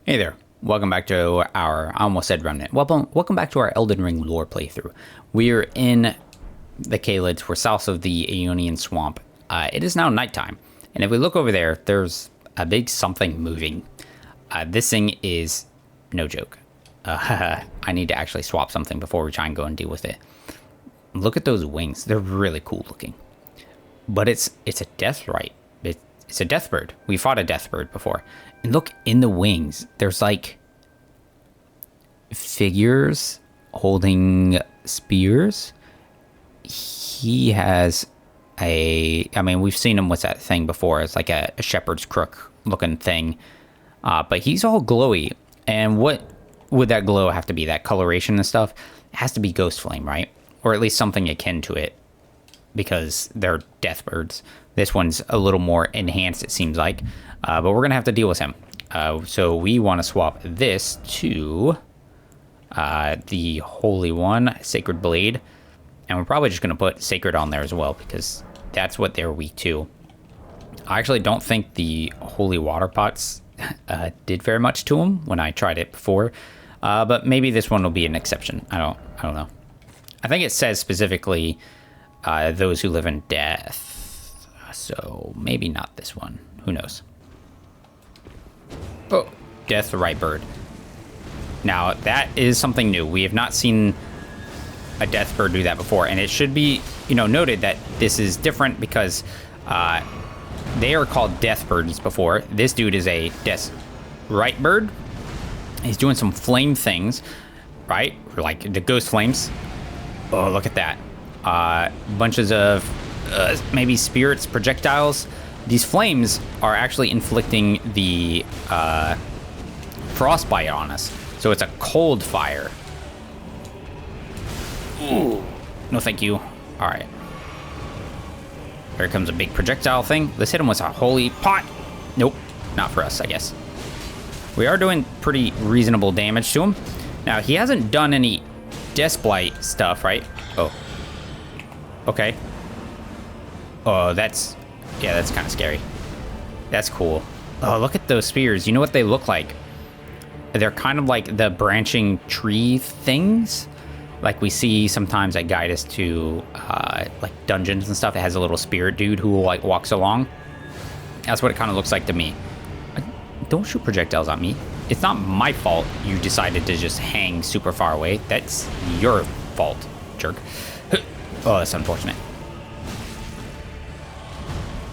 Hey there, welcome back to our, I almost said remnant, welcome back to our Elden Ring lore playthrough. We're in the Caelids, we're south of the Aeonian swamp. It is now nighttime, and if we look over there, there's a big something moving. This thing is no joke. I need to actually swap something before we try and go and deal with it. Look at those wings, they're really cool looking. But it's a Deathrite. It's a Death Bird. We fought a Death Bird before. And look, in the wings, there's like figures holding spears. He has I mean, we've seen him with that thing before. It's like a shepherd's crook looking thing. But he's all glowy. And what would that glow have to be? That coloration and stuff? It has to be ghost flame, right? Or at least something akin to it. Because they're Death Birds. This one's a little more enhanced, it seems like. But we're going to have to deal with him. So we want to swap this to the Holy One, Sacred Blade. And we're probably just going to put Sacred on there as well, because that's what they're weak to. I actually don't think the Holy Water Pots did very much to him when I tried it before. But maybe this one will be an exception. I don't know. I think it says specifically those who live in death. So maybe not this one. Who knows? Oh, Deathrite Bird. Now, that is something new. We have not seen a Death Bird do that before. And it should be, noted that this is different because they are called Death Birds before. This dude is a Deathrite Bird. He's doing some flame things, right? Like the ghost flames. Oh, look at that. Bunches of maybe spirits, projectiles. These flames are actually inflicting the frostbite on us. So it's a cold fire. Ooh. No thank you. Alright. Here comes a big projectile thing. Let's hit him with a holy pot. Nope. Not for us, I guess. We are doing pretty reasonable damage to him. Now, he hasn't done any Deathblight stuff, right? Oh. Okay. Oh, that's kind of scary. That's cool. Oh, look at those spears. You know what they look like? They're kind of like the branching tree things, like we see sometimes that guide us to like dungeons and stuff. It has a little spirit dude who like walks along. That's what it kind of looks like to me. Don't shoot projectiles at me. It's not my fault you decided to just hang super far away. That's your fault, jerk. Oh, that's unfortunate.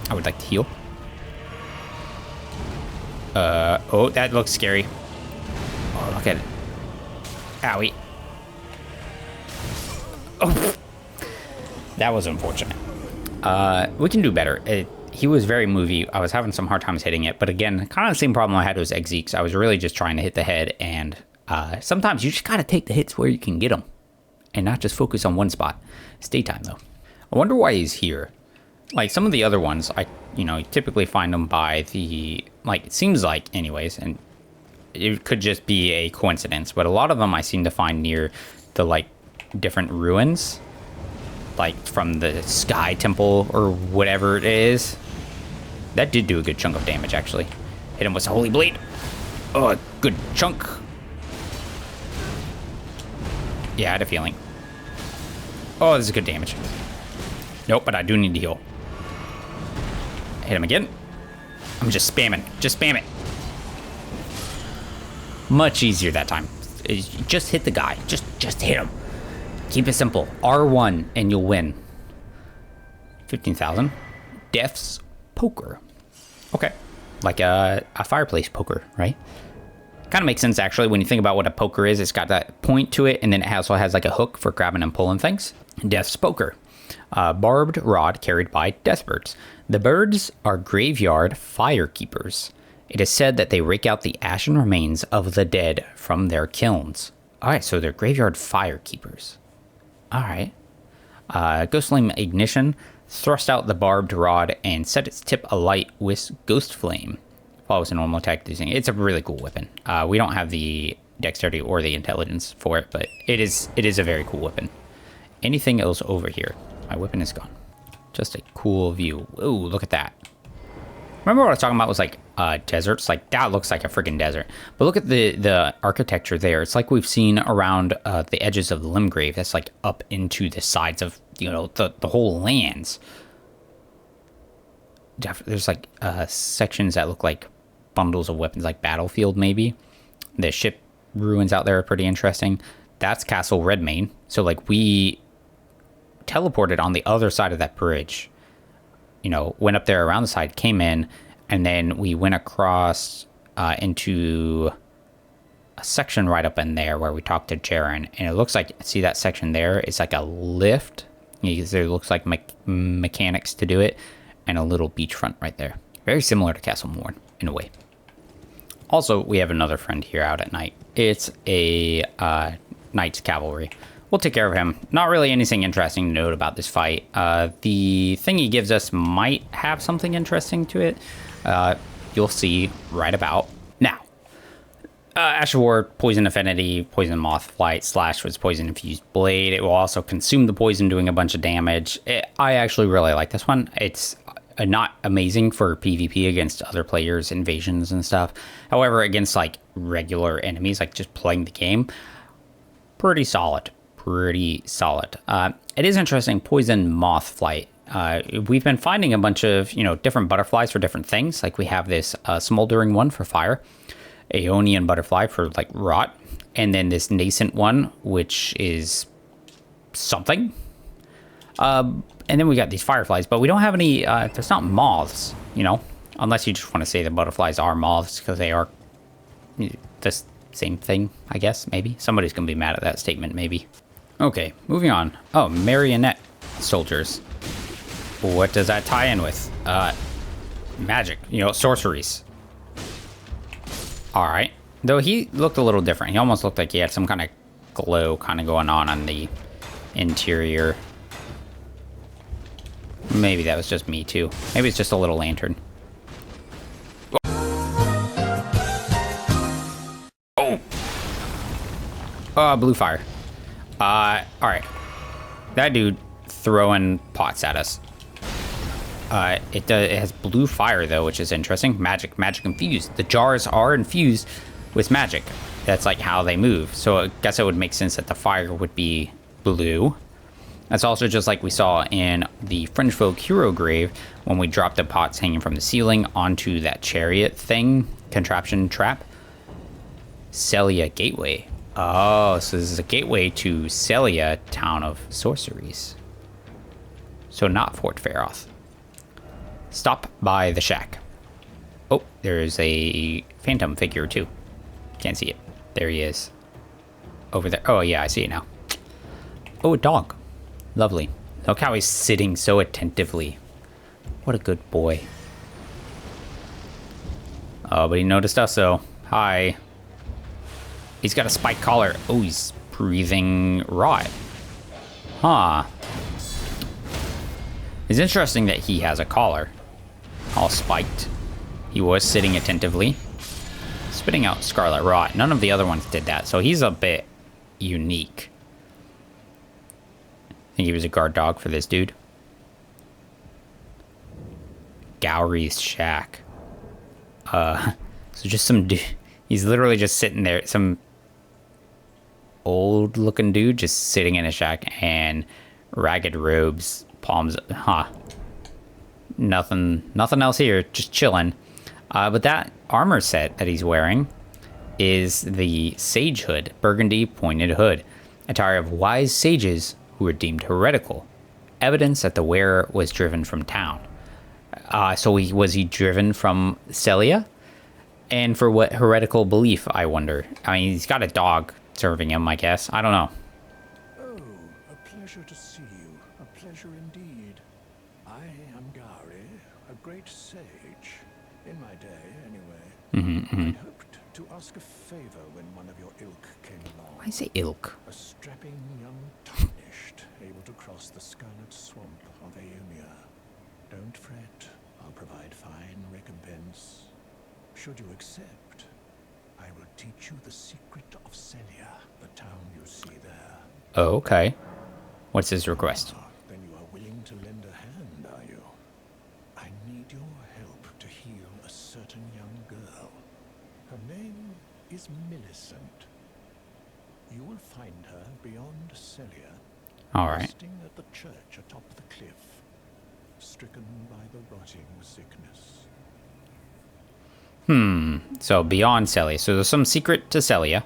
I would like to heal. Oh, that looks scary. Oh, look at it. Owie. Oh, that was unfortunate. We can do better. He was very movie. I was having some hard times hitting it, but again, kind of the same problem I had with Exeeks. I was really just trying to hit the head, and sometimes you just gotta take the hits where you can get them, and not just focus on one spot. It's daytime though. I wonder why he's here. Like some of the other ones, you typically find them by the, like, it seems like anyways, and it could just be a coincidence, but a lot of them I seem to find near the, like, different ruins, like from the Sky Temple or whatever it is. That did do a good chunk of damage, actually. Hit him with a Holy Blade. Oh, a good chunk. Yeah, I had a feeling. Oh, this is good damage. Nope, but I do need to heal. Hit him again. I'm just spamming. Just spam it. Much easier that time. Just hit the guy. Just hit him. Keep it simple. R1 and you'll win. 15,000. Death's Poker. Okay. Like a fireplace poker, right? Kind of makes sense, actually, when you think about what a poker is. It's got that point to it, and then it also has like a hook for grabbing and pulling things. Death's Poker. Barbed rod carried by death birds. The birds are graveyard fire keepers. It is said that they rake out the ashen remains of the dead from their kilns. Alright, so they're graveyard fire keepers. Alright. Ghost Flame Ignition. Thrust out the barbed rod and set its tip alight with Ghost Flame. Follows a normal attack. It's a really cool weapon. We don't have the dexterity or the intelligence for it, but it is a very cool weapon. Anything else over here? My weapon is gone. Just a cool view. Ooh, look at that. Remember what I was talking about was like deserts. Like, that looks like a freaking desert. But look at the architecture there. It's like we've seen around the edges of the Limgrave. That's like up into the sides of, you know, the whole lands. There's like sections that look like bundles of weapons, like Battlefield maybe. The ship ruins out there are pretty interesting. That's Castle Redmane. So like we teleported on the other side of that bridge. You know, went up there around the side, came in, and then we went across into a section right up in there where we talked to Jaren. And it looks like, see that section there? It's like a lift. There looks like mechanics to do it. And a little beachfront right there. Very similar to Castle Morn, in a way. Also, we have another friend here out at night. It's a Knight's Cavalry. We'll take care of him. Not really anything interesting to note about this fight. The thing he gives us might have something interesting to it. You'll see right about now. Ash of War, Poison Affinity, Poison Moth, Flight, Slash with Poison Infused Blade. It will also consume the poison, doing a bunch of damage. I actually really like this one. It's not amazing for PvP against other players, invasions and stuff. However, against like regular enemies, like just playing the game, pretty solid. Pretty solid. It is interesting, Poison Moth Flight. We've been finding a bunch of, you know, different butterflies for different things. Like we have this smoldering one for fire, Aeonian butterfly for like rot, and then this nascent one, which is something. And then we got these fireflies, but we don't have any, there's not moths, you know, unless you just want to say that butterflies are moths because they are the same thing, I guess, maybe. Somebody's going to be mad at that statement, maybe. Okay, moving on. Oh, marionette soldiers. What does that tie in with? Magic, you know, sorceries. All right. Though he looked a little different. He almost looked like he had some kind of glow kind of going on the interior. Maybe that was just me too. Maybe it's just a little lantern. Oh! Blue fire. Alright. That dude throwing pots at us. It has blue fire though, which is interesting. Magic infused. The jars are infused with magic. That's like how they move. So I guess it would make sense that the fire would be blue. That's also just like we saw in the Fringe Folk Hero Grave when we dropped the pots hanging from the ceiling onto that chariot thing, contraption trap. Sellia Gateway. Oh, so this is a gateway to Sellia, Town of Sorceries. So not Fort Faroth. Stop by the shack. Oh, there's a phantom figure too. Can't see it. There he is. Over there. Oh yeah, I see it now. Oh, a dog. Lovely. Look how he's sitting so attentively. What a good boy. Oh, but he noticed us, so hi. He's got a spiked collar. Oh, he's breathing rot. Huh. It's interesting that he has a collar. All spiked. He was sitting attentively. Spitting out scarlet rot. None of the other ones did that, so he's a bit unique. I think he was a guard dog for this dude. Gowry's shack. So just some dude. He's literally just sitting there. Some old looking dude just sitting in a shack and ragged robes, palms. Huh. Nothing else here. Just chilling. But that armor set that he's wearing is the Sage Hood, burgundy pointed hood. Attire of wise sages who were deemed heretical. Evidence that the wearer was driven from town. So was he driven from Sellia? And for what heretical belief, I wonder? I mean, he's got a dog serving him, I guess. I don't know. Oh, a pleasure to see you. A pleasure indeed. I am Gowry, a great sage. In my day, anyway. I hoped to ask a favor when one of your ilk came along. Why say ilk? A strapping young tarnished, able to cross the scarlet swamp of Aeonia. Don't fret, I'll provide fine recompense. Should you accept, I will teach you the secret of Sellia, the town you see there. Oh, okay. What's his request? Then you are willing to lend a hand, are you? I need your help to heal a certain young is Millicent. You will find her beyond Sellia, All right. resting at the church atop the cliff, stricken by the rotting sickness. So beyond Sellia. So there's some secret to Sellia.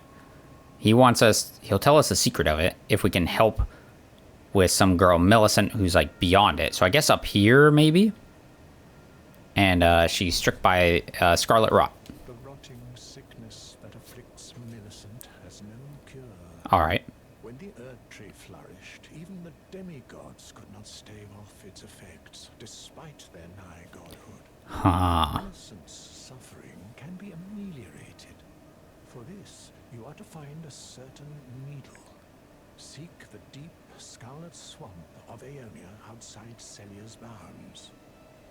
He'll tell us the secret of it if we can help with some girl, Millicent, who's like beyond it. So I guess up here, maybe? And she's struck by scarlet rot. The rotting sickness that afflicts Millicent has no cure. All right. When the Erd Tree flourished, even the demigods could not stave off its effects, despite their nigh godhood. Huh. Millicent's suffering can be ameliorated. For this, you are to find a certain needle. Seek the deep, scarlet swamp of Aeonia outside Sellia's bounds.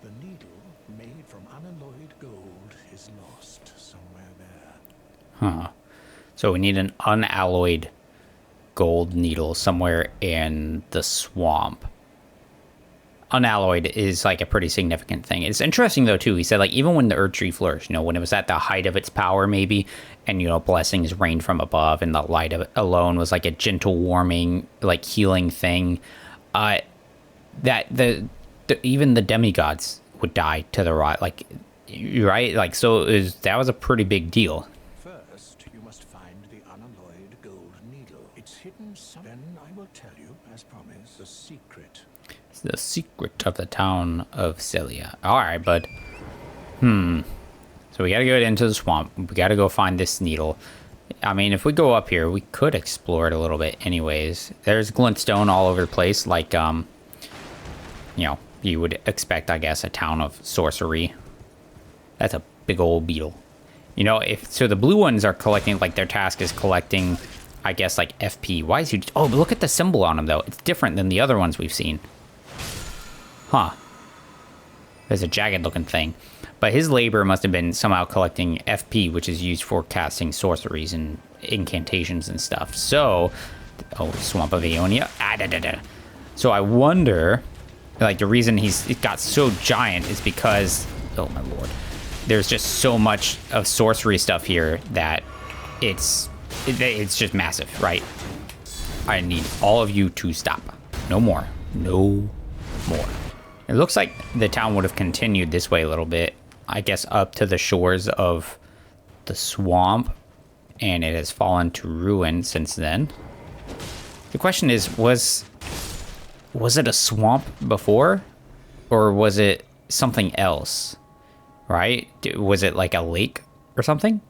The needle, made from unalloyed gold, is lost somewhere there. Huh. So we need an unalloyed gold needle somewhere in the swamp. Unalloyed is like a pretty significant thing. It's interesting though too. He said like even when the Erd Tree flourished, when it was at the height of its power maybe, and blessings rained from above, and the light of it alone was like a gentle, warming, like healing thing. That even the demigods would die to the rot. Like, right? Like so that was a pretty big deal. First, you must find the unalloyed gold needle. It's hidden somewhere. Then I will tell you, as promised, the secret. It's the secret of the town of Sellia. All right, bud. So we gotta go into the swamp. We gotta go find this needle. I mean, if we go up here, we could explore it a little bit anyways. There's glintstone all over the place, like, you would expect, I guess, a town of sorcery. That's a big old beetle. So the blue ones are collecting, like, their task is collecting, I guess, like, FP. Why is he... Oh, but look at the symbol on him, though. It's different than the other ones we've seen. Huh. There's a jagged-looking thing. But his labor must have been somehow collecting FP, which is used for casting sorceries and incantations and stuff. So, Swamp of Aeonia. So I wonder, like, the reason it got so giant is because, oh my lord, there's just so much of sorcery stuff here that it's just massive, right? I need all of you to stop. No more. No more. It looks like the town would have continued this way a little bit. I guess up to the shores of the swamp, and it has fallen to ruin since then. The question is, was it a swamp before, or was it something else, right? Was it like a lake or something?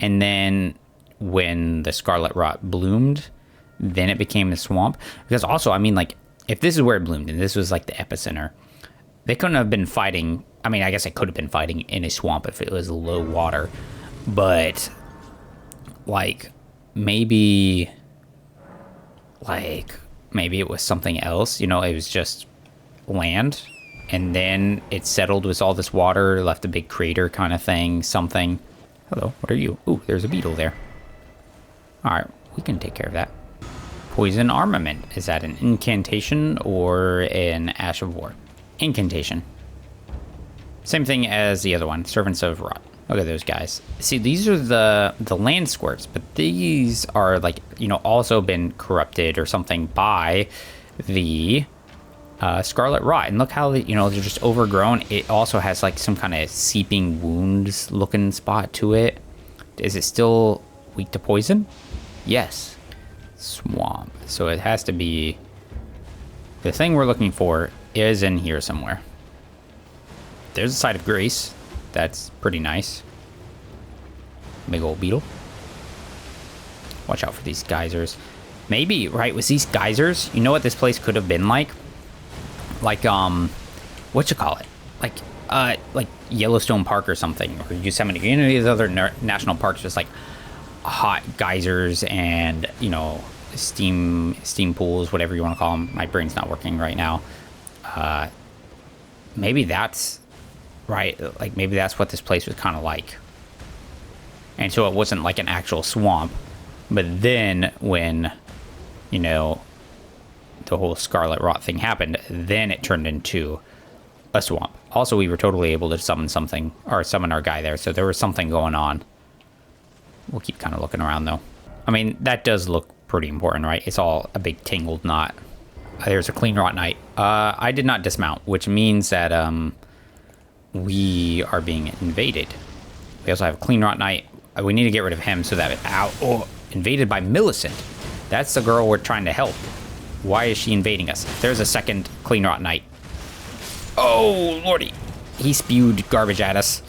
And then when the scarlet rot bloomed, then it became a swamp? Because also, I mean, like, if this is where it bloomed and this was like the epicenter, they couldn't have been fighting. I mean, I guess it could have been fighting in a swamp if it was low water, but like maybe it was something else. It was just land, and then it settled with all this water, left a big crater kind of thing. Something. Hello, what are you? Ooh, there's a beetle there. All right, we can take care of that. Poison armament. Is that an incantation or an ash of war? Incantation. Same thing as the other one, Servants of Rot. Look at those guys. See, these are the land squirts, but these are like, also been corrupted or something by the scarlet rot. And look how, they're just overgrown. It also has like some kind of seeping wounds looking spot to it. Is it still weak to poison? Yes. Swamp. So it has to be... The thing we're looking for is in here somewhere. There's a site of grace. That's pretty nice. Big old beetle. Watch out for these geysers. Maybe, right, with these geysers, you know what this place could have been like? Like, what you call it? Like Yellowstone Park or something, or Yosemite. Any of these other national parks, just like hot geysers and, steam pools, whatever you want to call them. My brain's not working right now. Maybe that's right. Like maybe that's what this place was kind of like. And so it wasn't like an actual swamp, but then when, the whole scarlet rot thing happened, then it turned into a swamp. Also, we were totally able to summon something, or summon our guy there, so there was something going on. We'll keep kind of looking around, though. I mean, that does look pretty important, right? It's all a big tangled knot. There's a Cleanrot Knight. I did not dismount, which means that we are being invaded. We also have a Cleanrot Knight. We need to get rid of him so that... Ow, oh, invaded by Millicent. That's the girl we're trying to help. Why is she invading us? There's a second Cleanrot Knight. Oh, lordy. He spewed garbage at us.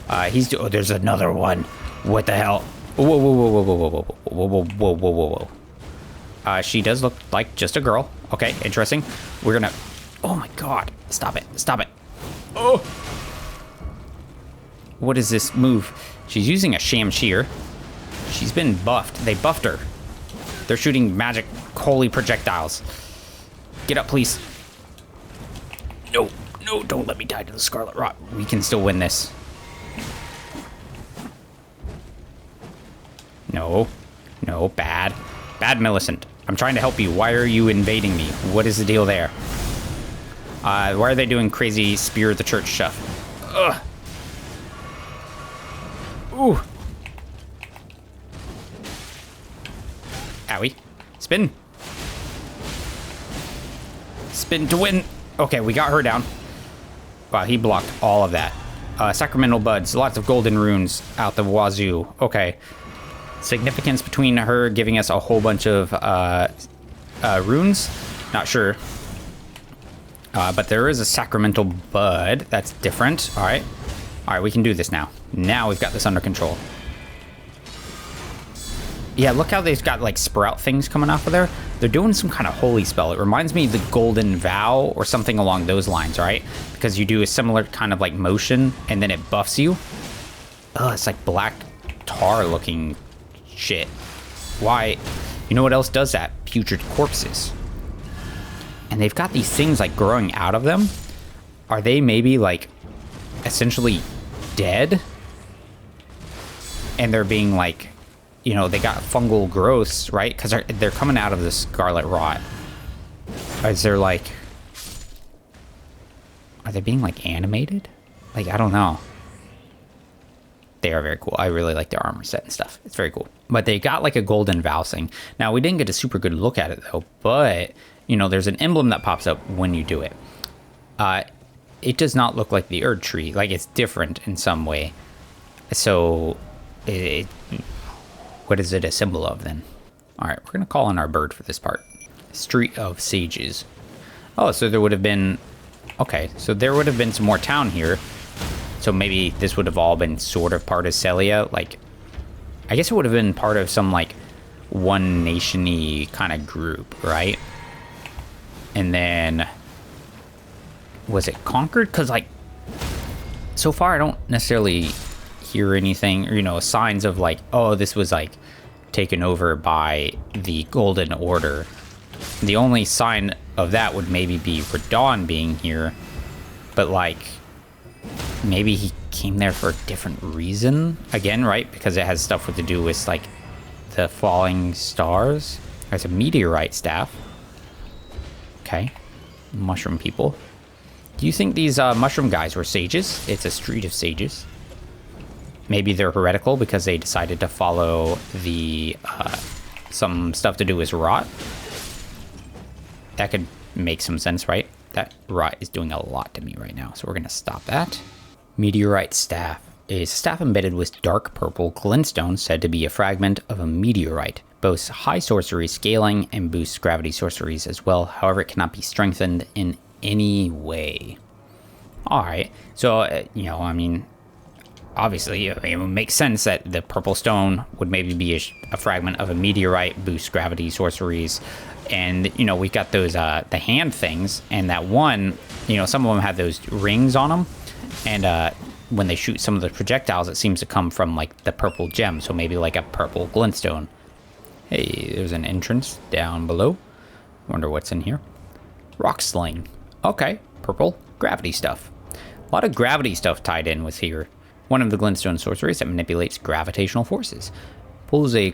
Oh, there's another one. What the hell? Whoa, whoa, whoa, whoa, whoa, whoa, whoa, whoa, whoa, whoa, whoa, whoa. She does look like just a girl. Okay, interesting. We're gonna... Oh my god. Stop it. Stop it. Oh! What is this move? She's using a Shamshir. She's been buffed. They buffed her. They're shooting magic holy projectiles. Get up, please. No, no, don't let me die to the Scarlet Rot. We can still win this. No, no, bad. Bad Millicent. I'm trying to help you. Why are you invading me? What is the deal there? Why are they doing crazy spear the church stuff? Ugh. Ooh. Owie. Spin. Spin to win. Okay, we got her down. Wow, he blocked all of that. Sacramental buds. Lots of golden runes out the wazoo. Okay. Significance between her giving us a whole bunch of runes? Not sure. But there is a sacramental bud. That's different. All right. All right, we can do this now. Now we've got this under control. Yeah, look how they've got, like, sprout things coming off of there. They're doing some kind of holy spell. It reminds me of the Golden Vow or something along those lines, right? Because you do a similar kind of, like, motion, and then it buffs you. Oh, it's like black tar-looking shit. Why? You know what else does that? Putrid corpses. And they've got these things, like, growing out of them. Are they maybe, like, essentially dead? And they're being, like... You know, they got fungal growths, right? Because they're coming out of the Scarlet Rot. Is there, like... Are they being, like, animated? Like, I don't know. They are very cool. I really like their armor set and stuff. It's very cool. But they got, like, a golden vow thing. Now, we didn't get a super good look at it, though. But, you know, there's an emblem that pops up when you do it. It does not look like the Erd Tree. Like, it's different in some way. So, what is it a symbol of, then? All right, we're going to call on our bird for this part. Street of Sages. Oh, so there would have been... Okay, so there would have been some more town here. So maybe this would have all been sort of part of Sellia. Like, I guess it would have been part of some, like, one nation-y kind of group, right? And then... Was it conquered? Because, like, so far I don't necessarily... hear anything, or, you know, signs of, like, oh, this was, like, taken over by the Golden Order. The only sign of that would maybe be Radon being here, but, like, maybe he came there for a different reason, again, right? Because it has stuff to do with, like, the falling stars. There's a meteorite staff. Okay. Mushroom people. Do you think these mushroom guys were sages? It's a street of sages. Maybe they're heretical because they decided to follow the, some stuff to do with rot. That could make some sense, right? That rot is doing a lot to me right now, so we're going to stop that. Meteorite staff is a staff embedded with dark purple glintstone said to be a fragment of a meteorite. Boasts high sorcery scaling and boosts gravity sorceries as well. However, it cannot be strengthened in any way. All right, so, you know, I mean... Obviously, it would make sense that the purple stone would maybe be a fragment of a meteorite, boost gravity sorceries. And, you know, we've got those, the hand things, and that one, you know, some of them have those rings on them. And when they shoot some of the projectiles, it seems to come from, like, the purple gem. So maybe like a purple glintstone. Hey, there's an entrance down below. Wonder what's in here. Rock sling. Okay, purple gravity stuff. A lot of gravity stuff tied in with here. One of the glintstone sorceries that manipulates gravitational forces. Pulls a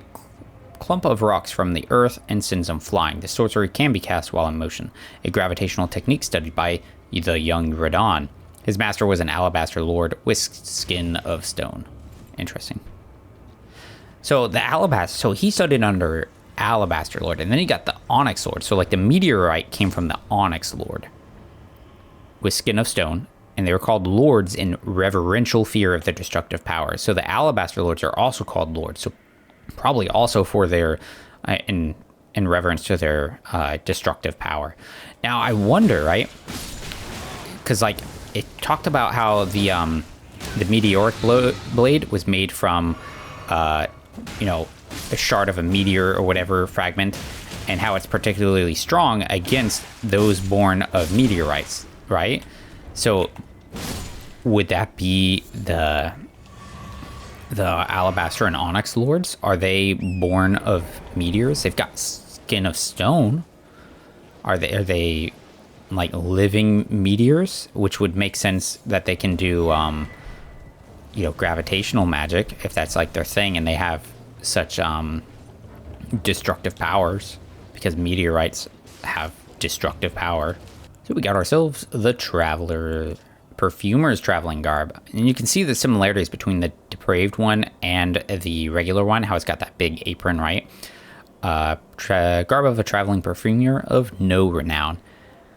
clump of rocks from the earth and sends them flying. The sorcery can be cast while in motion, a gravitational technique studied by the young Radon. His master was an alabaster lord with skin of stone. Interesting. So the Alabaster, so he studied under Alabaster Lord, and then he got the Onyx Lord. So like the meteorite came from the Onyx Lord with Skin of Stone, and they were called lords in reverential fear of the destructive power. So the Alabaster Lords are also called lords, so probably also for their in reverence to their destructive power. Now I wonder, right? Because like it talked about how the meteoric blade was made from you know, a shard of a meteor or whatever fragment, and how it's particularly strong against those born of meteorites, right? So would that be the Alabaster and Onyx Lords? Are they born of meteors? They've got Skin of Stone. Are they like living meteors? Which would make sense that they can do you know, gravitational magic if that's like their thing, and they have such destructive powers because meteorites have destructive power. So we got ourselves the Traveler, Perfumer's traveling garb, and you can see the similarities between the depraved one and the regular one, how it's got that big apron, right? Garb of a traveling perfumer of no renown.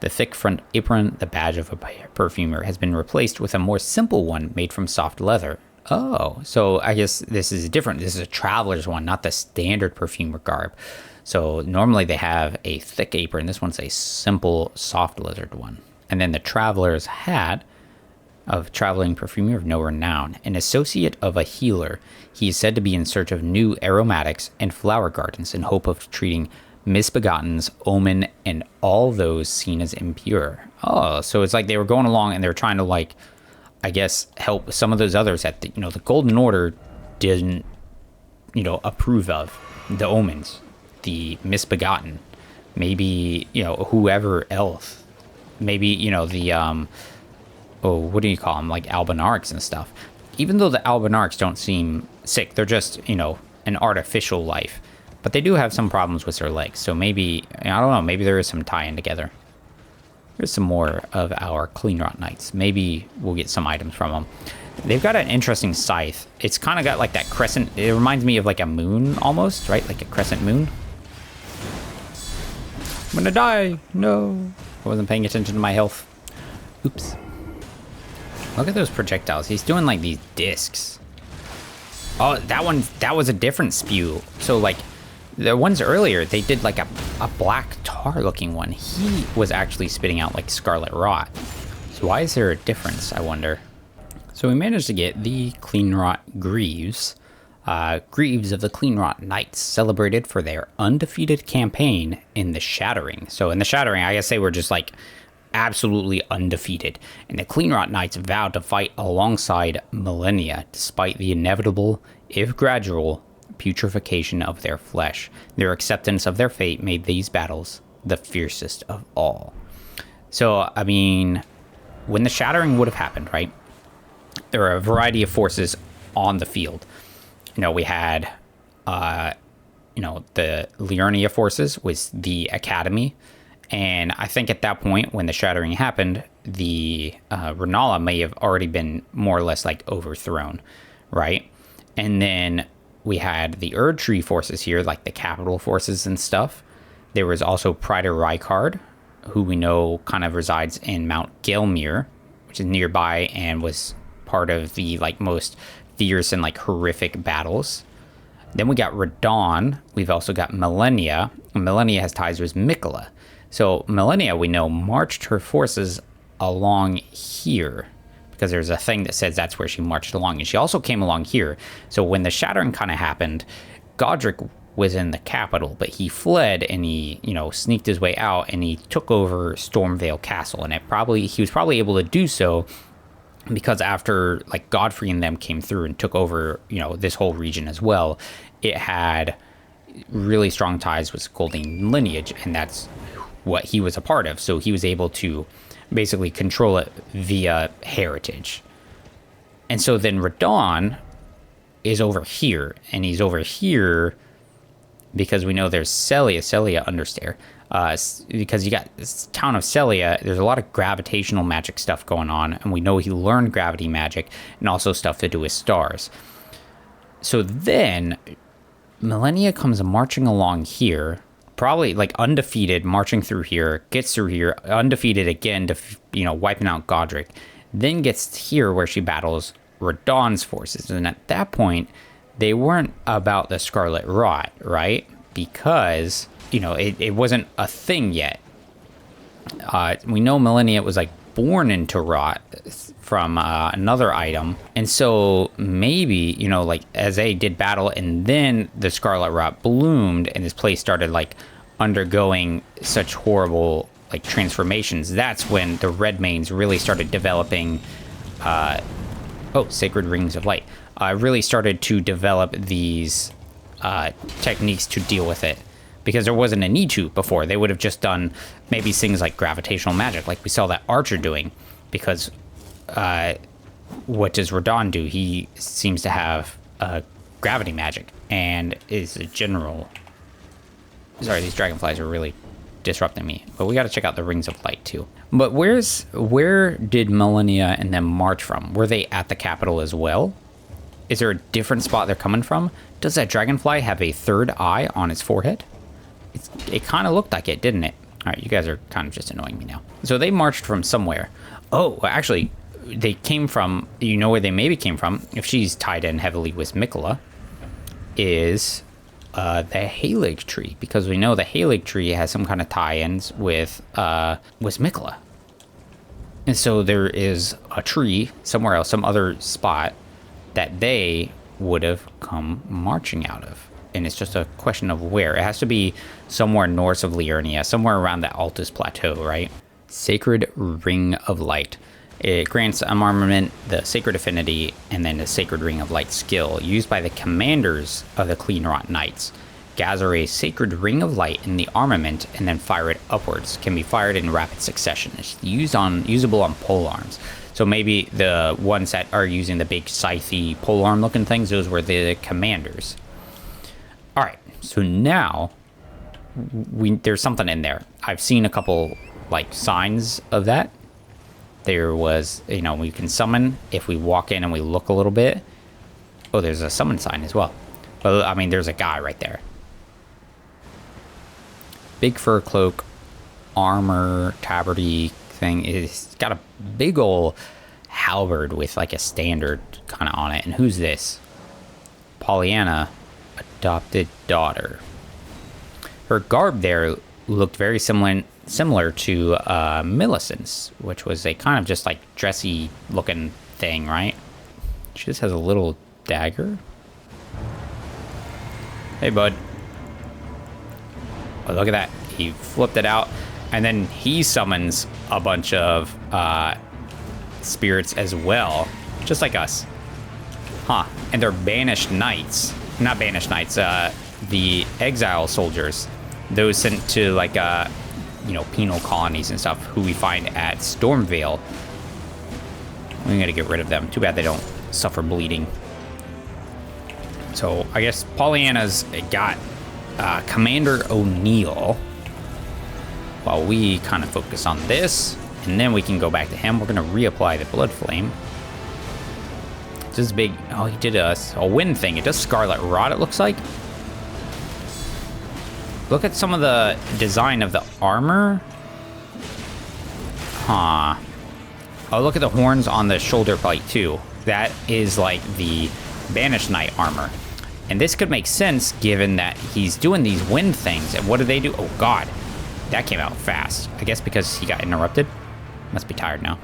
The thick front apron, the badge of a perfumer, has been replaced with a more simple one made from soft leather. Oh, so I guess this is different. This is a traveler's one, not the standard perfumer garb. So normally they have a thick apron. This one's a simple soft leathered one. And then the traveler's hat of traveling perfumer of no renown, an associate of a healer. He is said to be in search of new aromatics and flower gardens in hope of treating misbegottens, omen, and all those seen as impure. Oh, so it's like they were going along and they were trying to, like, I guess, help some of those others that, you know, the Golden Order didn't, you know, approve of. The omens, the misbegotten, maybe, you know, whoever else. Maybe, you know, the, what do you call them? Like Albinarchs and stuff. Even though the Albinarchs don't seem sick, they're just, you know, an artificial life. But they do have some problems with their legs, so maybe, I don't know, maybe there is some tie-in together. There's some more of our Cleanrot Knights. Maybe we'll get some items from them. They've got an interesting scythe. It's kind of got like that crescent, it reminds me of like a moon almost, right? Like a crescent moon. I'm gonna die, no. I wasn't paying attention to my health. Oops. Look at those projectiles, he's doing like these discs. Oh, that was a different spew. So like, the ones earlier, they did like a black tar looking one. He was actually spitting out like scarlet rot. So why is there a difference, I wonder? So we managed to get the Cleanrot Greaves. Greaves of the Cleanrot Knights, celebrated for their undefeated campaign in the Shattering. So in the Shattering, I guess they were just like absolutely undefeated. And the Cleanrot Knights vowed to fight alongside Millennia, despite the inevitable, if gradual, putrefaction of their flesh. Their acceptance of their fate made these battles the fiercest of all. So, I mean, when the Shattering would have happened, right? There are a variety of forces on the field. You know, we had, you know, the Aeonia forces was the Academy. And I think at that point, when the Shattering happened, the Renala may have already been more or less like overthrown, right? And then we had the Erdtree forces here, like the capital forces and stuff. There was also Praetor Rykard, who we know kind of resides in Mount Gelmir, which is nearby and was part of the like most fierce and like horrific battles. Then we got Radon. We've also got Millennia. Millennia has ties with Mikola. So Millennia, we know, marched her forces along here, because there's a thing that says that's where she marched along, and she also came along here. So when the Shattering kind of happened, Godric was in the capital, but he fled and he, you know, sneaked his way out and he took over Stormvale Castle, and he was probably able to do so because after like Godfrey and them came through and took over, you know, this whole region as well, it had really strong ties with Golden lineage, and that's what he was a part of. So he was able to basically control it via heritage. And so then Radon is over here, and he's over here because we know there's Sellia Understair. Because you got this town of Sellia, there's a lot of gravitational magic stuff going on, and we know he learned gravity magic and also stuff to do with stars. So then Millennia comes marching along here, probably like undefeated, marching through here, gets through here, undefeated again, wiping out Godric, then gets here where she battles Radahn's forces. And at that point, they weren't about the Scarlet Rot, right? Because, it wasn't a thing yet. We know Millennia was like born into Rot from another item, and so maybe like Aze did battle, and then the Scarlet Rot bloomed, and his place started like undergoing such horrible like transformations. That's when the Redmanes really started developing. Sacred Rings of Light really started to develop these techniques to deal with it. Because there wasn't a need to before. They would have just done maybe things like gravitational magic, like we saw that Archer doing. Because what does Radahn do? He seems to have gravity magic and is a general. Sorry, these dragonflies are really disrupting me. But we got to check out the Rings of Light too. But where did Millennia and them march from? Were they at the capital as well? Is there a different spot they're coming from? Does that dragonfly have a third eye on its forehead? It kind of looked like it, didn't it? All right, you guys are kind of just annoying me now. So they marched from somewhere. Oh, actually, they came from, where they maybe came from, if she's tied in heavily with Miquella, is the Halig tree. Because we know the Halig tree has some kind of tie-ins with Miquella. And so there is a tree somewhere else, some other spot, that they would have come marching out of. And it's just a question of where. It has to be somewhere north of Aeonia, somewhere around the Altus Plateau, right? Sacred Ring of Light. It grants armament, the Sacred Affinity, and then the Sacred Ring of Light skill, used by the commanders of the Cleanrot Knights. Gather a Sacred Ring of Light in the armament, and then fire it upwards. Can be fired in rapid succession. It's usable on polearms. So maybe the ones that are using the big scythe polearm looking things, those were the commanders. All right, so now there's something in there. I've seen a couple like signs of that. There was, we can summon if we walk in and we look a little bit. Oh, there's a summon sign as well. Well, I mean, there's a guy right there. Big fur cloak, armor, tabardy thing. It's got a big old halberd with like a standard kind of on it. And who's this? Pollyanna. Adopted daughter. Her garb there looked very similar to Millicent's, which was a kind of just like dressy looking thing, right? She just has a little dagger. Hey, bud. Oh, look at that. He flipped it out, and then he summons a bunch of spirits as well, just like us. Huh. And they're banished knights. Not banished knights, the exile soldiers, those sent to like penal colonies and stuff, who we find at Stormvale. We gotta get rid of them. Too bad they don't suffer bleeding. So I guess Pollyanna's got Commander O'Neill, while we kind of focus on this, and then we can go back to him. We're gonna reapply the Blood Flame. This big. Oh, he did a wind thing. It does Scarlet Rot, it looks like. Look at some of the design of the armor. Huh. Oh, look at the horns on the shoulder plate, too. That is like the Banished Knight armor. And this could make sense given that he's doing these wind things. And what do they do? Oh, God. That came out fast. I guess because he got interrupted. Must be tired now.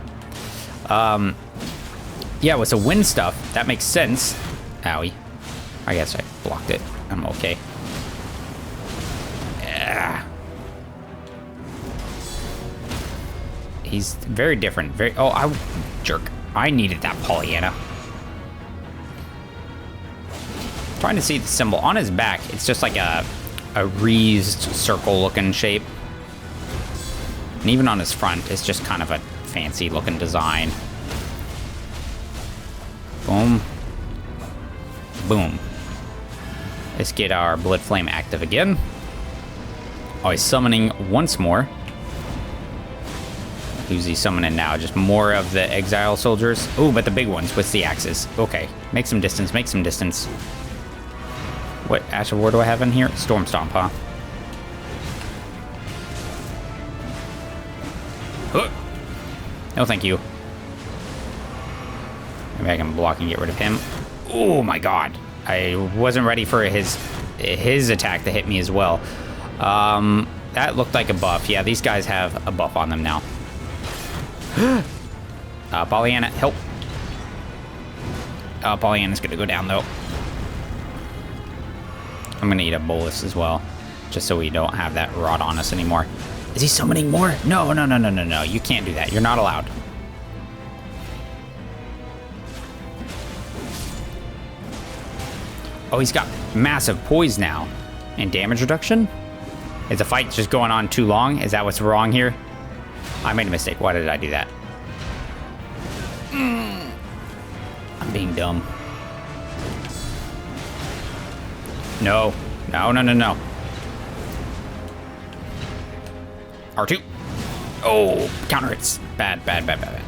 Yeah, with the wind stuff, that makes sense. Owie. I guess I blocked it. I'm okay. Yeah. He's very different. Jerk. I needed that Pollyanna. Trying to see the symbol. On his back, it's just like a wreathed circle-looking shape. And even on his front, it's just kind of a fancy-looking design. Boom. Boom. Let's get our Blood Flame active again. Oh, he's summoning once more. Who's he summoning now? Just more of the exile soldiers? Oh, but the big ones with the axes. Okay. Make some distance, make some distance. What Ash of War do I have in here? Storm Stomp, huh? No, thank you. Maybe I can block and get rid of him. Oh my god. I wasn't ready for his attack to hit me as well. That looked like a buff. Yeah, these guys have a buff on them now. Pollyanna, help. Pollyanna's gonna go down though. I'm gonna eat a bolus as well, just so we don't have that rot on us anymore. Is he summoning more? No, no, no, no, no, no. You can't do that. You're not allowed. Oh, he's got massive poise now. And damage reduction? Is the fight just going on too long? Is that what's wrong here? I made a mistake. Why did I do that? I'm being dumb. No. No, no, no, no. R2. Oh, counter hits. Bad, bad, bad, bad, bad.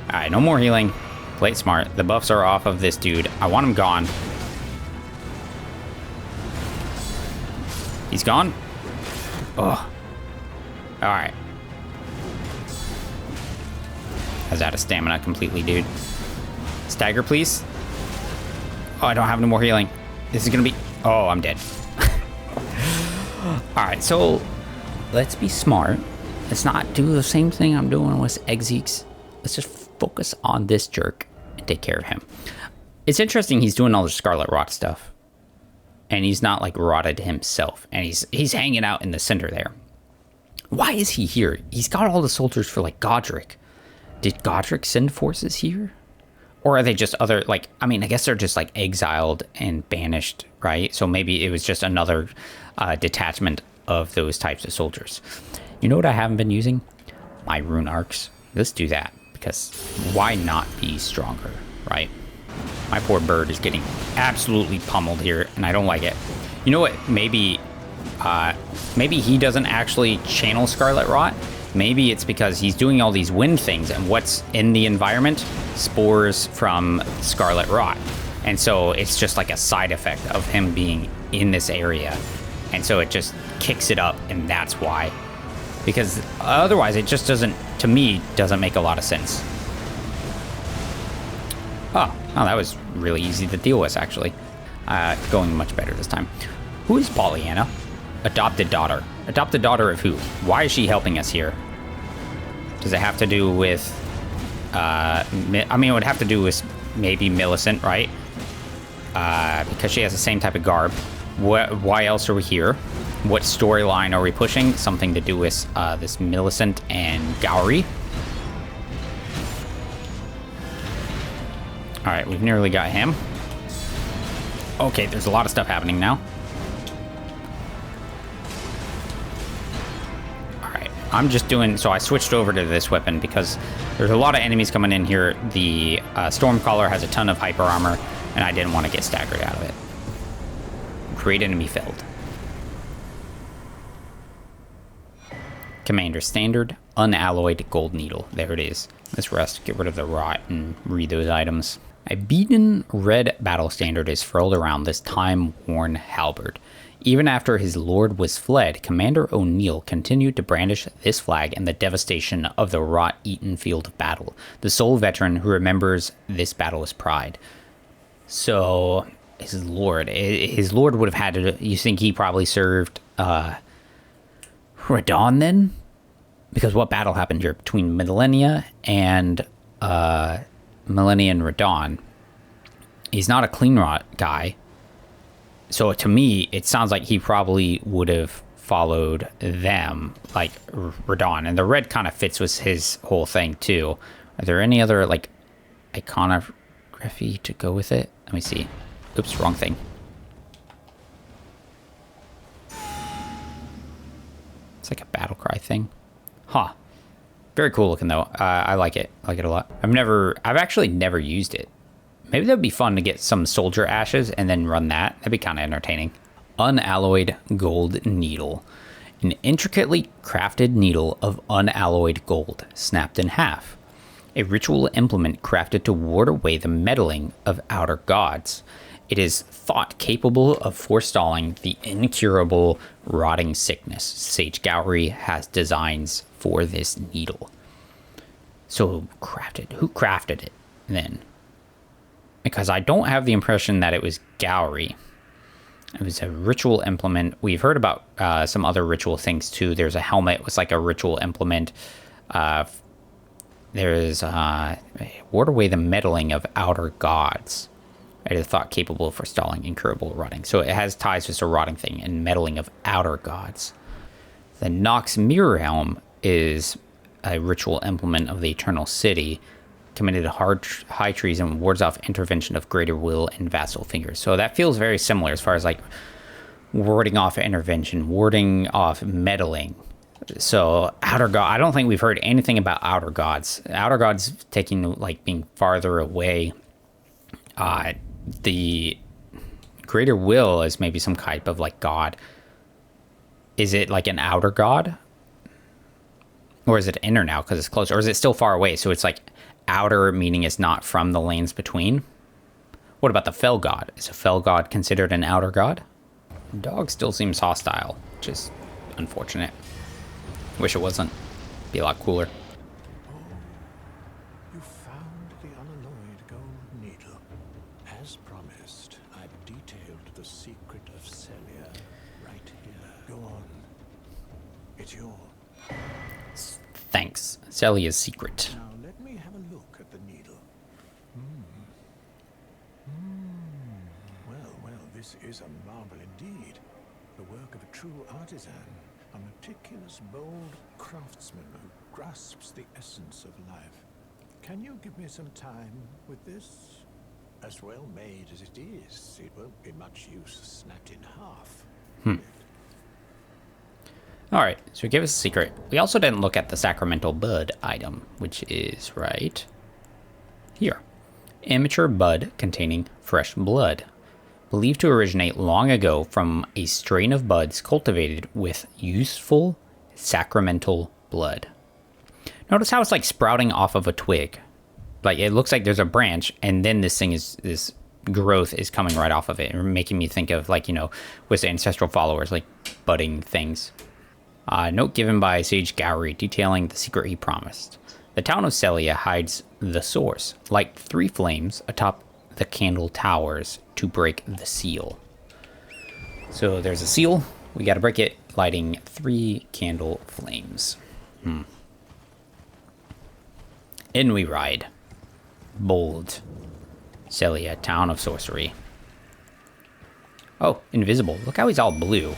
All right, no more healing. Play it smart. The buffs are off of this dude. I want him gone. He's gone. Oh. All right. I was out of stamina completely, dude. Stagger, please. Oh, I don't have any more healing. This is gonna be... Oh, I'm dead. All right, so let's be smart. Let's not do the same thing I'm doing with Exeeks. Let's just focus on this jerk and take care of him. It's interesting he's doing all the Scarlet Rot stuff. And he's not like rotted himself. And he's hanging out in the center there. Why is he here? He's got all the soldiers for like Godric. Did Godric send forces here? Or are they just other, like, I mean, I guess they're just like exiled and banished, right? So maybe it was just another detachment of those types of soldiers. You know what I haven't been using? My rune arcs. Let's do that, because why not be stronger, right? My poor bird is getting absolutely pummeled here, and I don't like it. You know what? Maybe he doesn't actually channel Scarlet Rot. Maybe it's because he's doing all these wind things, and what's in the environment? Spores from Scarlet Rot. And so it's just like a side effect of him being in this area. And so it just kicks it up, and that's why. Because otherwise it just doesn't, to me, doesn't make a lot of sense. Oh, that was really easy to deal with, actually. Going much better this time. Who is Pollyanna? Adopted daughter. Adopted daughter of who? Why is she helping us here? Does it have to do with... I mean, it would have to do with maybe Millicent, right? Because she has the same type of garb. Why else are we here? What storyline are we pushing? Something to do with this Millicent and Gowry. All right, we've nearly got him. Okay, there's a lot of stuff happening now. All right, I'm just doing... So I switched over to this weapon because there's a lot of enemies coming in here. The Stormcaller has a ton of hyper armor, and I didn't want to get staggered out of it. Create enemy filled. Commander Standard, Unalloyed Gold Needle. There it is. Let's rest, get rid of the rot, and read those items. A beaten red battle standard is furled around this time-worn halberd. Even after his lord was fled, Commander O'Neill continued to brandish this flag in the devastation of the rot-eaten field of battle, the sole veteran who remembers this battle with pride. So, his lord would have had to... You think he probably served Radon then? Because what battle happened here between Millennia and Radon? He's not a Cleanrot guy. So to me, it sounds like he probably would have followed them, like Radon. And the red kind of fits with his whole thing too. Are there any other like iconography to go with it? Let me see. Oops, wrong thing. It's like a battle cry thing. Huh. Very cool looking though. I like it. I like it a lot. I've actually never used it. Maybe that'd be fun to get some soldier ashes and then run that. That'd be kind of entertaining. Unalloyed Gold Needle. An intricately crafted needle of unalloyed gold, snapped in half. A ritual implement crafted to ward away the meddling of outer gods. It is thought capable of forestalling the incurable rotting sickness. Sage Gowry has designs for this needle. So who crafted it then? Because I don't have the impression that it was Gowry. It was a ritual implement. We've heard about some other ritual things too. There's a helmet with like a ritual implement. There's ward away the meddling of outer gods. It is thought capable of forestalling incurable rotting. So it has ties with a rotting thing and meddling of outer gods. The Nox Mirror Helm is a ritual implement of the Eternal City, committed to high treason, wards off intervention of greater will and vassal fingers. So that feels very similar as far as like warding off intervention, warding off meddling. So outer god, I don't think we've heard anything about outer gods. Outer gods taking like being farther away. The greater will is maybe some type of like god. Is it like an outer god? Or is it inner now because it's close? Or is it still far away? So it's like outer, meaning it's not from the lands between. What about the fell god? Is a fell god considered an outer god? Dog still seems hostile, which is unfortunate. Wish it wasn't. Be a lot cooler. Oh, you found the unalloyed gold needle. As promised, I've detailed the secret of Sellia right here. Go on. It's yours. Thanks. Sellia's secret. Now let me have a look at the needle. Well, this is a marvel indeed. The work of a true artisan. A meticulous, bold craftsman who grasps the essence of life. Can you give me some time with this? As well made as it is, it won't be much use snapped in half. Alright, so give us a secret. We also didn't look at the sacramental bud item, which is right here. Immature bud containing fresh blood. Believed to originate long ago from a strain of buds cultivated with useful sacramental blood. Notice how it's like sprouting off of a twig. Like it looks like there's a branch and then this growth is coming right off of it, making me think of like, you know, with ancestral followers, like budding things. Note given by Sage Gowry detailing the secret he promised. The town of Sellia hides the source, light 3 flames atop the candle towers to break the seal. So there's a seal. We got to break it, lighting 3 candle flames. In we ride. Bold. Sellia, town of sorcery. Oh, invisible. Look how he's all blue.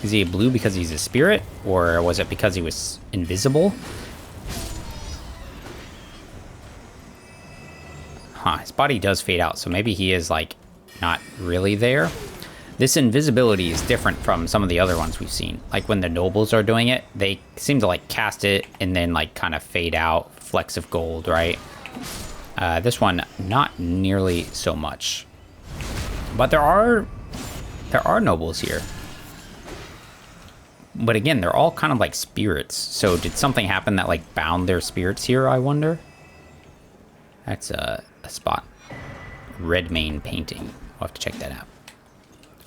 Is he blue because he's a spirit? Or was it because he was invisible? Huh, his body does fade out, so maybe he is, like, not really there. This invisibility is different from some of the other ones we've seen. Like, when the nobles are doing it, they seem to, like, cast it and then, like, kind of fade out. Flecks of gold, right? This one, not nearly so much. But there are nobles here. But again, they're all kind of like spirits. So did something happen that, like, bound their spirits here, I wonder? That's a spot. Redmane painting. We'll have to check that out.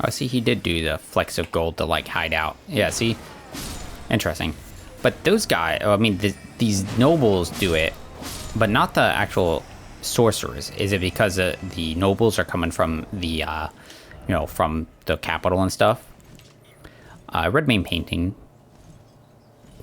Oh, see, he did do the flecks of gold to, like, hide out. Yeah, see? Interesting. But those guys, I mean, these nobles do it, but not the actual sorcerers. Is it because the nobles are coming from the, you know, from the capital and stuff? Redmane painting.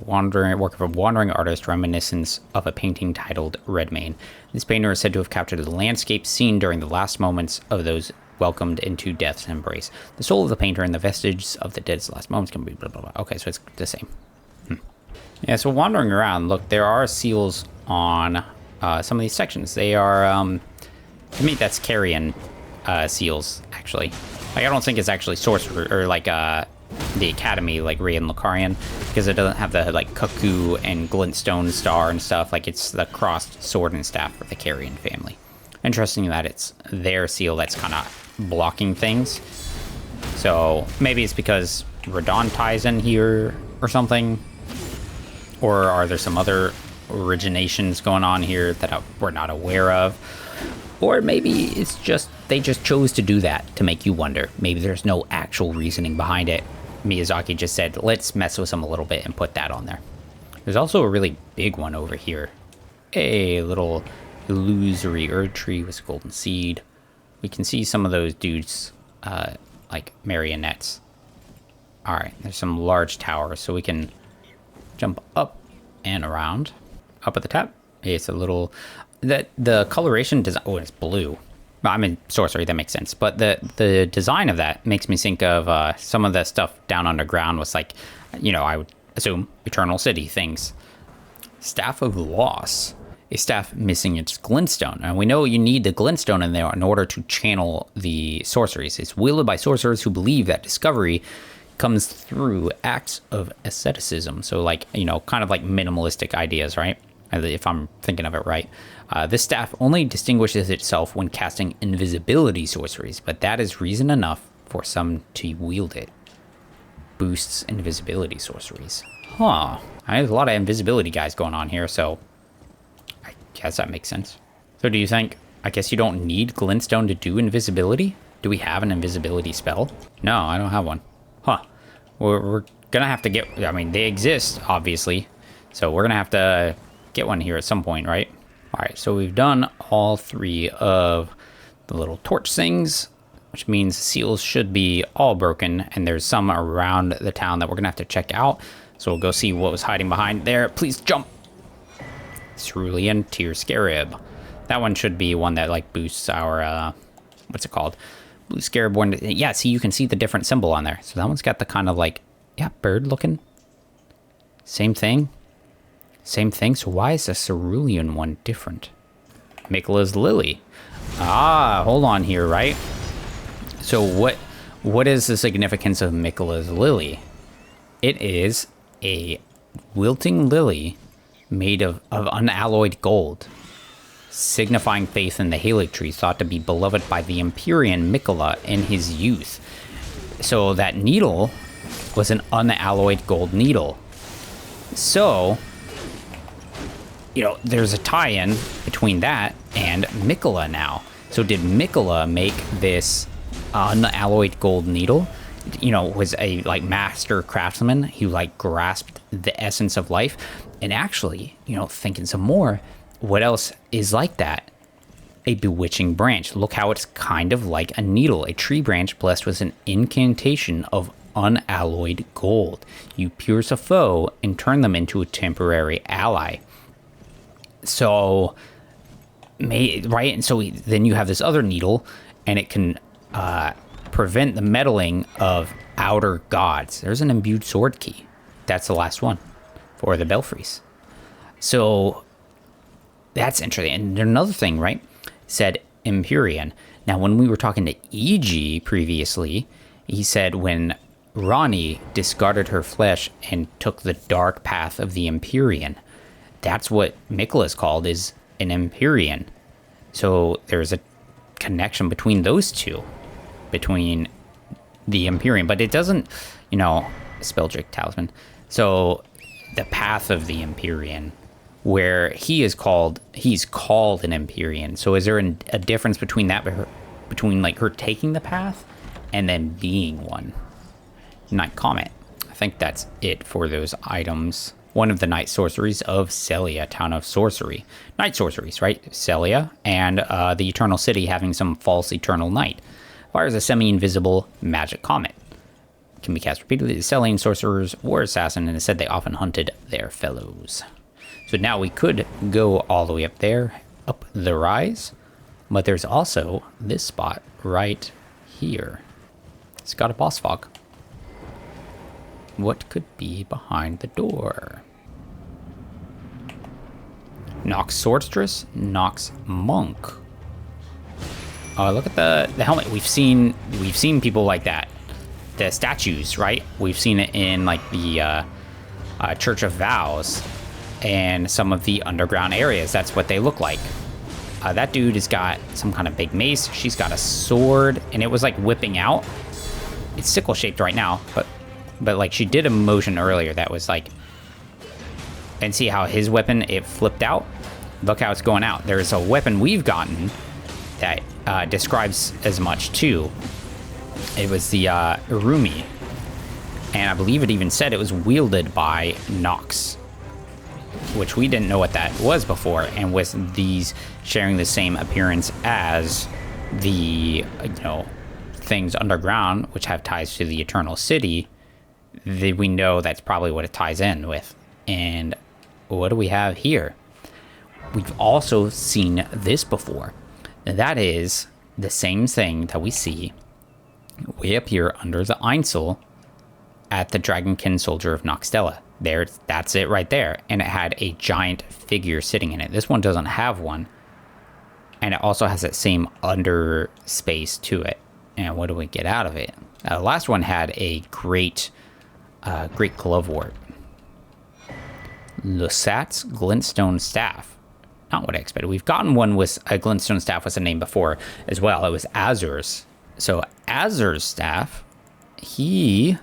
Work of a wandering artist, reminiscence of a painting titled Redmane. This painter is said to have captured the landscape seen during the last moments of those welcomed into death's embrace. The soul of the painter and the vestiges of the dead's last moments can be blah, blah, blah. Okay, so it's the same. Yeah, so wandering around, look, there are seals on some of these sections. They are, to me, that's carrion seals, actually. Like, I don't think it's actually sorcerer, or like, the Academy, like Rian Lucarian, because it doesn't have the, like, cuckoo and glintstone star and stuff. Like, it's the crossed sword and staff for the carrion family. Interesting that it's their seal that's kind of blocking things. So maybe it's because Radon ties in here or something. Or are there some other originations going on here that we're not aware of? Or maybe it's just, they just chose to do that to make you wonder. Maybe there's no actual reasoning behind it. Miyazaki just said, let's mess with them a little bit and put that on there. There's also a really big one over here. A little illusory Erd tree with golden seed. We can see some of those dudes, like marionettes. All right, there's some large towers, so we can jump up and around. Up at the top, it's a little... The coloration design... Oh, it's blue. I'm in sorcery, that makes sense. But the design of that makes me think of some of the stuff down underground was like, you know, I would assume Eternal City things. Staff of Loss. A staff missing its glintstone. And we know you need the glintstone in there in order to channel the sorceries. It's wielded by sorcerers who believe that discovery comes through acts of asceticism. So like, you know, kind of like minimalistic ideas, right? If I'm thinking of it right. This staff only distinguishes itself when casting invisibility sorceries, but that is reason enough for some to wield it. Boosts invisibility sorceries. Huh. There's a lot of invisibility guys going on here, so I guess that makes sense. So do you think, I guess you don't need glintstone to do invisibility? Do we have an invisibility spell? No, I don't have one. Huh. We're gonna have to get, I mean, they exist, obviously. So we're gonna have to get one here at some point, right? All right, so we've done all three of the little torch things, which means seals should be all broken, and there's some around the town that we're gonna have to check out. So we'll go see what was hiding behind there. Please jump. Cerulean Tear Scarab. That one should be one that like boosts our, what's it called? Blue Scarab one. Yeah, see, you can see the different symbol on there. So that one's got the kind of like, yeah, bird looking. Same thing. Same thing. So why is the Cerulean one different? Mikola's Lily. Ah, hold on here, right? So what is the significance of Mikola's Lily? It is a wilting lily made of unalloyed gold, signifying faith in the Halic tree, thought to be beloved by the Empyrean Mikola in his youth. So that needle was an unalloyed gold needle. So, you know, there's a tie-in between that and Mikola now. So did Mikola make this unalloyed gold needle? You know, was a like master craftsman who like grasped the essence of life. And actually, you know, thinking some more, what else is like that? A bewitching branch. Look how it's kind of like a needle, a tree branch blessed with an incantation of unalloyed gold. You pierce a foe and turn them into a temporary ally. So, right? And so then you have this other needle, and it can prevent the meddling of outer gods. There's an imbued sword key. That's the last one for the belfries. So that's interesting. And another thing, right? Said Empyrean. Now, when we were talking to E.G. previously, he said when Ronnie discarded her flesh and took the dark path of the Empyrean, that's what Mikola's called, is an Empyrean. So there's a connection between those two, between the Empyrean, but it doesn't, you know, Spelldrake Talisman. So the path of the Empyrean, where he's called an Empyrean. So is there a difference between that, between like her taking the path and then being one? Night Comet. I think that's it for those items. One of the night sorceries of Sellia, Town of Sorcery. Night sorceries, right? Sellia and the Eternal City having some false eternal night. Fires a semi-invisible magic comet. Can be cast repeatedly to Sellian sorcerers or assassin, and it said they often hunted their fellows. So now we could go all the way up there, up the rise, but there's also this spot right here. It's got a boss fog. What could be behind the door? Nox Swordstress, Nox Monk. Oh, look at the helmet. We've seen people like that. The statues, right? We've seen it in like the Church of Vows and some of the underground areas. That's what they look like. That dude has got some kind of big mace. She's got a sword, and it was like whipping out. It's sickle shaped right now, but like she did a motion earlier that was like, and see how his weapon, it flipped out? Look how it's going out. There's a weapon we've gotten that describes as much too. It was the Urumi, and I believe it even said it was wielded by Nox, which we didn't know what that was before. And with these sharing the same appearance as the things underground, which have ties to the Eternal City, we know that's probably what it ties in with. And what do we have here? We've also seen this before. And that is the same thing that we see way up here under the Ainsel at the Dragonkin Soldier of Noxtella. There, that's it right there. And it had a giant figure sitting in it. This one doesn't have one. And it also has that same under space to it. And what do we get out of it? The last one had a great glovewort. Lusat's Glintstone Staff. Not what I expected. We've gotten one with a Glintstone Staff with a name before as well. It was Azur's. So Azur's Staff, he...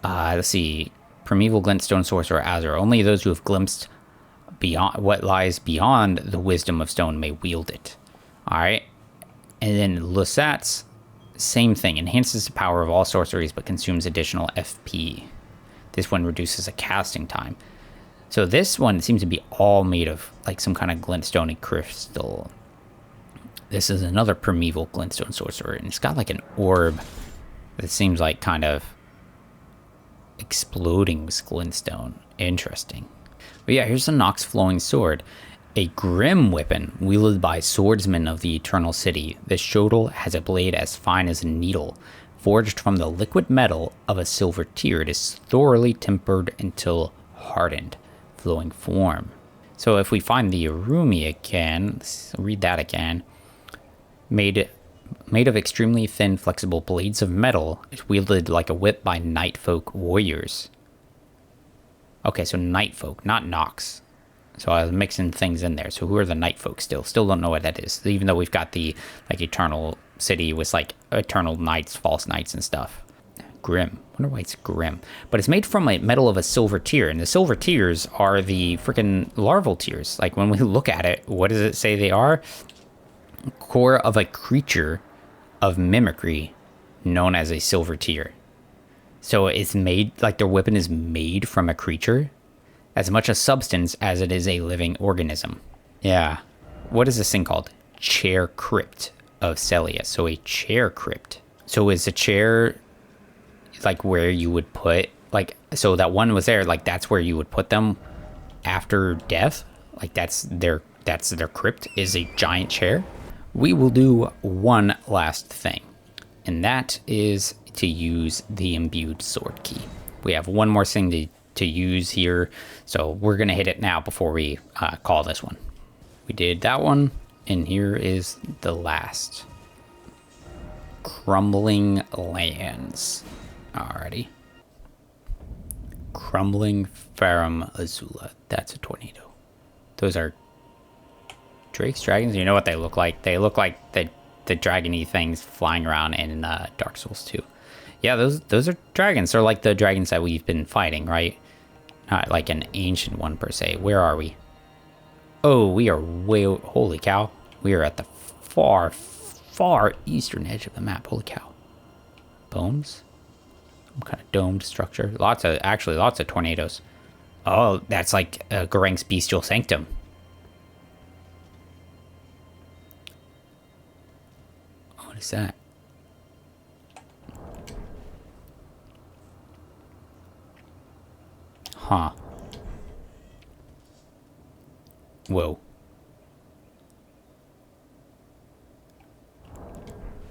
let's see. Primeval Glintstone Sorcerer Azur. Only those who have glimpsed beyond what lies beyond the wisdom of stone may wield it. Alright. And then Lusat's, same thing. Enhances the power of all sorceries but consumes additional FP. This one reduces a casting time. So this one seems to be all made of like some kind of glintstone crystal. This is another primeval glintstone sorcerer, and it's got like an orb that seems like kind of exploding with glintstone. Interesting. But yeah, here's the Nox Flowing Sword. A grim weapon wielded by swordsmen of the Eternal City. This shotel has a blade as fine as a needle. Forged from the liquid metal of a silver tear, it is thoroughly tempered until hardened, flowing form. So if we find the Urumi again, let's read that again. Made of extremely thin, flexible blades of metal, it's wielded like a whip by night folk warriors. Okay, so night folk, not Nox. So I was mixing things in there. So who are the night folk still? Still don't know what that is. Even though we've got the like Eternal City with like eternal knights, false knights and stuff. Grim. Wonder why it's grim. But it's made from a metal of a silver tear. And the silver tears are the freaking larval tears. Like when we look at it, what does it say they are? Core of a creature of mimicry known as a silver tear. So it's made, like their weapon is made from a creature, as much a substance as it is a living organism. Yeah. What is this thing called? Chair Crypt of Sellia. So a chair crypt. So is a chair like where you would put, like, so that one was there, like that's where you would put them after death? Like that's their crypt, is a giant chair? We will do one last thing, and that is to use the imbued sword key. We have one more thing to use here, so we're gonna hit it now before we call this one. We did that one, and here is the last. Crumbling Lands. Alrighty. Crumbling Farum Azula. That's a tornado. Those are Drake's dragons. You know what they look like? They look like the dragony things flying around in Dark Souls 2. Yeah, those are dragons. They're like the dragons that we've been fighting, right? Not like an ancient one per se. Where are we? Oh, we are way... Holy cow. We are at the far, far eastern edge of the map. Holy cow. Bones? Some kind of domed structure. Lots of tornadoes. Oh, that's like Garang's Bestial Sanctum. What is that? Huh. Whoa.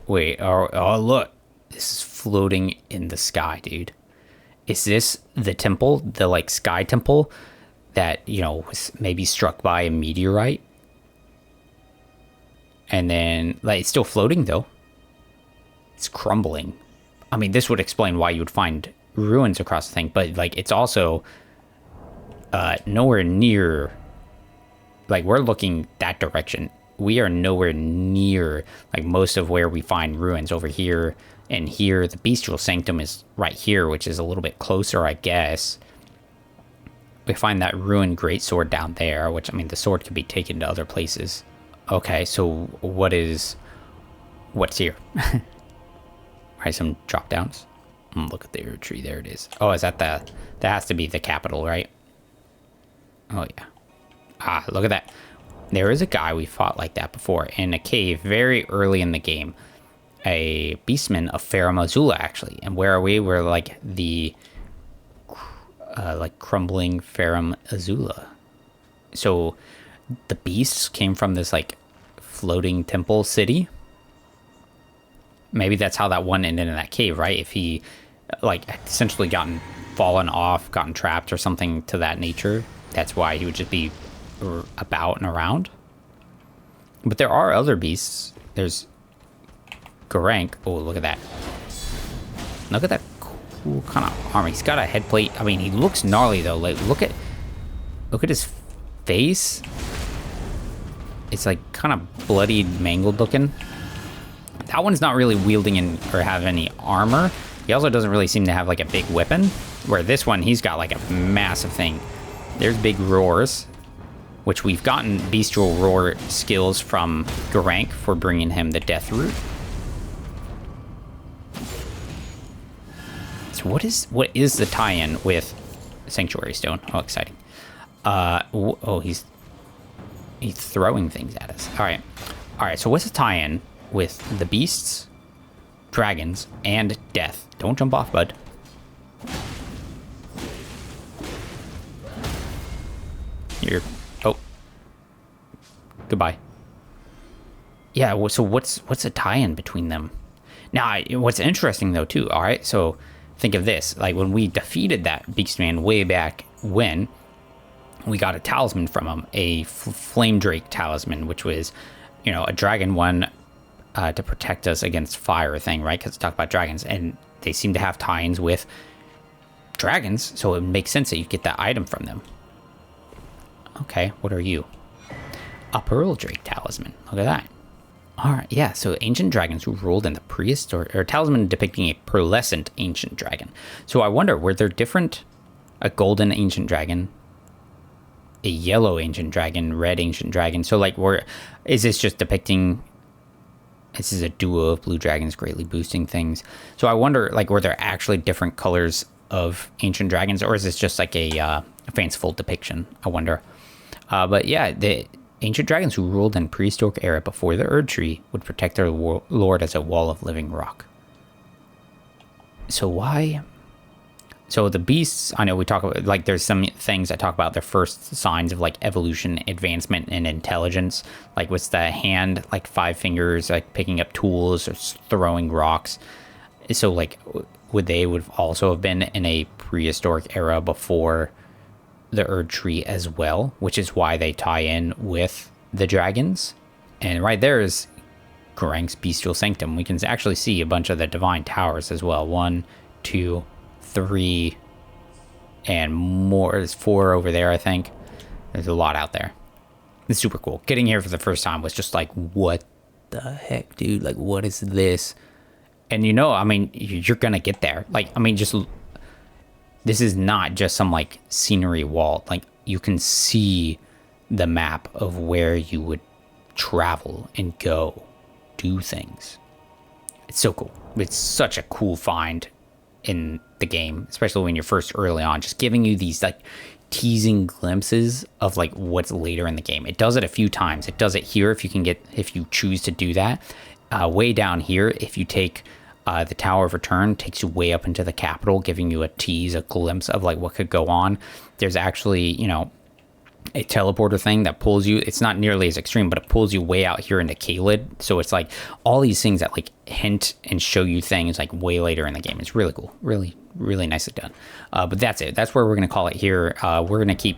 Wait, oh look. This is floating in the sky, dude. Is this the temple, the like sky temple that, you know, was maybe struck by a meteorite? And then, like, it's still floating though. It's crumbling. I mean, this would explain why you would find ruins across the thing, but like, it's also nowhere near, like, we're looking that direction. We are nowhere near, like, most of where we find ruins over here and here. The Bestial Sanctum is right here, which is a little bit closer, I guess. We find that ruined greatsword down there, which, I mean, the sword could be taken to other places. Okay, so what's here? Alright, some drop downs. Look at the Erd tree. There it is. Oh, is that that has to be the capital, right? Oh, yeah. Ah, look at that. There is a guy we fought like that before in a cave very early in the game. A beastman of Farum Azula, actually. And where are we? We're like the crumbling Farum Azula. So the beasts came from this like floating temple city. Maybe that's how that one ended in that cave, right? If he like essentially fallen off, gotten trapped or something to that nature, that's why he would just be about and around. But there are other beasts. There's Gowry. Oh, look at that. Look at that cool kind of armor. He's got a head plate. I mean, he looks gnarly though. Like, look at his face. It's like kind of bloodied, mangled looking. That one's not really wielding or have any armor. He also doesn't really seem to have like a big weapon. Where this one, he's got like a massive thing. There's big roars, which we've gotten bestial roar skills from Gowry for bringing him the death root. So what is the tie-in with Sanctuary Stone? Oh, exciting. Oh, he's throwing things at us. All right. So what's the tie-in with the beasts, dragons, and death? Don't jump off, bud. Oh. Goodbye. Yeah, so what's a tie-in between them? Now, what's interesting, though, too, all right? So think of this. Like, when we defeated that beastman way back when, we got a talisman from him, a Flame Drake talisman, which was, a dragon one to protect us against fire thing, right? Because talk about dragons, and they seem to have tie-ins with dragons, so it makes sense that you get that item from them. Okay, what are you? A Pearl Drake talisman. Look at that. All right, yeah, so ancient dragons who ruled in the prehistoric, or talisman depicting a pearlescent ancient dragon. So I wonder, were there different, a golden ancient dragon, a yellow ancient dragon, red ancient dragon? So like, is this just depicting, this is a duo of blue dragons greatly boosting things. So I wonder, like, were there actually different colors of ancient dragons, or is this just like a fanciful depiction? I wonder. But yeah, the ancient dragons who ruled in prehistoric era before the Erd Tree would protect their lord as a wall of living rock. So why? So the beasts, I know we talk about, like, there's some things that talk about their first signs of, like, evolution, advancement, and intelligence. Like, what's the hand, like, 5 fingers, like, picking up tools or throwing rocks. So, like, would have also have been in a prehistoric era before the Erd Tree as well, which is why they tie in with the dragons. And right there is Gowry's Bestial Sanctum. We can actually see a bunch of the divine towers as well. 1, 2, 3, and more. There's 4 over there, I think. There's a lot out there. It's super cool. Getting here for the first time was just like, what the heck, dude? Like, what is this? And I mean, you're gonna get there. Like, I mean, this is not just some, like, scenery wall. Like, you can see the map of where you would travel and go do things. It's so cool. It's such a cool find in the game, especially when you're first early on, just giving you these, like, teasing glimpses of, like, what's later in the game. It does it a few times. It does it here if you choose to do that. Way down here, if you take the Tower of Return, takes you way up into the capital, giving you a tease, a glimpse of, like, what could go on. There's actually, a teleporter thing that pulls you. It's not nearly as extreme, but it pulls you way out here into Caelid. So it's like all these things that, like, hint and show you things, like, way later in the game. It's really cool. Really, really nicely done. But that's it. That's where we're going to call it here. We're going to keep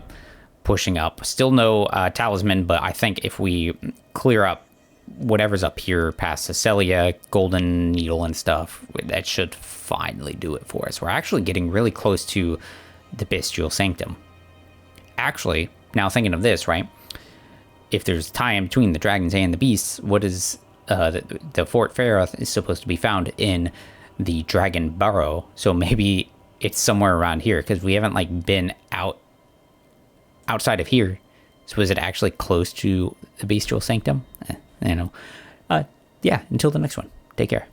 pushing up. Still no talisman, but I think if we clear up whatever's up here past the Sellia, Golden Needle and stuff, that should finally do it for us. We're actually getting really close to the Bestial Sanctum. Actually, now thinking of this, right? If there's a tie in between the dragons and the beasts, what is the Fort Faroth is supposed to be found in the Dragon Burrow. So maybe it's somewhere around here, because we haven't, like, been outside of here. So is it actually close to the bestial sanctum? You know. Yeah, until the next one. Take care.